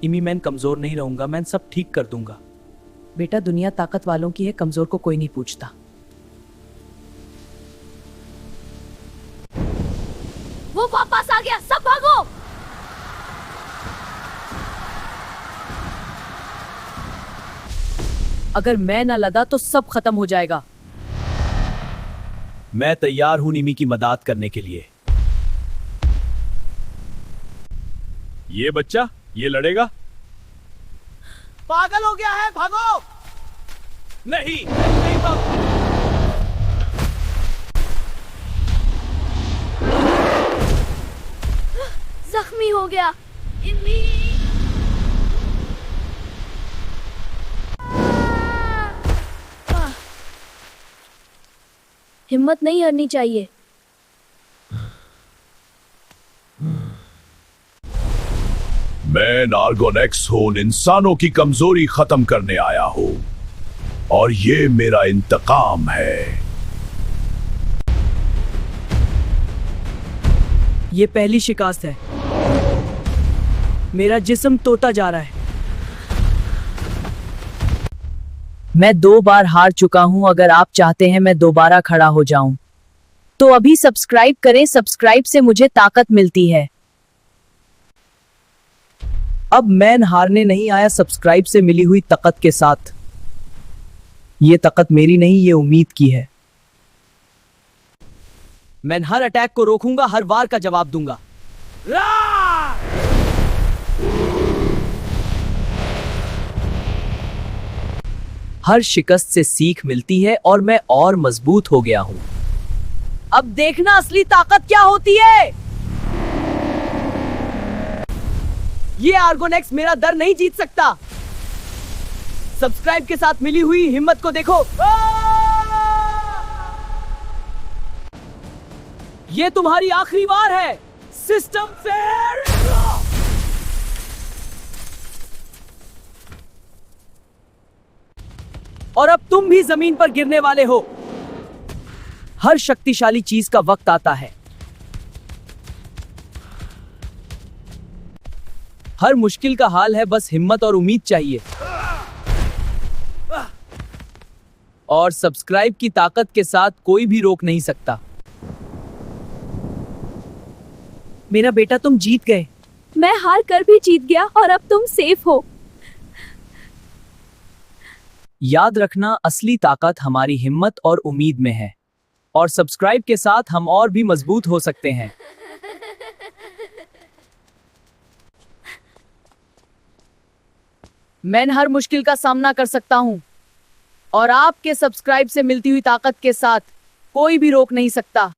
Emmy मैं कमजोर नहीं रहूंगा, मैं सब ठीक कर दूंगा। बेटा दुनिया ताकत वालों की है, कमजोर को कोई नहीं पूछता। वो वापस आ गया, सब भागो। अगर मैं ना लगा तो सब खत्म हो जाएगा। मैं तैयार हूं निमी की मदद करने के लिए। ये बच्चा, ये लड़ेगा। पागल हो गया है, भागो। नहीं, नहीं भागो। जख्मी हो गया। इम्मी। हिम्मत नहीं हारनी चाहिए। मैं नार्गोनेक्स हूं, इंसानों की कमजोरी खत्म करने आया हूं और ये मेरा इंतकाम है। ये पहली शिकस्त है। मेरा जिस्म तोता जा रहा है। मैं 2 बार हार चुका हूं। अगर आप चाहते हैं मैं दोबारा खड़ा हो जाऊं तो अभी सब्सक्राइब करें। सब्सक्राइब से मुझे ताकत मिलती है। अब मैं हारने नहीं आया, सब्सक्राइब से मिली हुई ताकत के साथ। ये ताकत मेरी नहीं, ये उम्मीद की है। मैं हर अटैक को रोकूंगा, हर वार का जवाब दूंगा। हर शिकस्त से सीख मिलती है और मैं और मजबूत हो गया हूं। अब देखना असली ताकत क्या होती है। ये आर्गोनेक्स मेरा डर नहीं जीत सकता। सब्सक्राइब के साथ मिली हुई हिम्मत को देखो। ये तुम्हारी आखिरी वार है। System fair. और अब तुम भी जमीन पर गिरने वाले हो। हर शक्तिशाली चीज का वक्त आता है। हर मुश्किल का हाल है, बस हिम्मत और उम्मीद चाहिए। और सब्सक्राइब की ताकत के साथ कोई भी रोक नहीं सकता। मेरा बेटा, तुम जीत गए। मैं हार कर भी जीत गया और अब तुम सेफ हो। याद रखना, असली ताकत हमारी हिम्मत और उम्मीद में है। और सब्सक्राइब के साथ हम और भी मजबूत हो सकते हैं। मैं हर मुश्किल का सामना कर सकता हूं और आपके सब्सक्राइब से मिलती हुई ताकत के साथ कोई भी रोक नहीं सकता।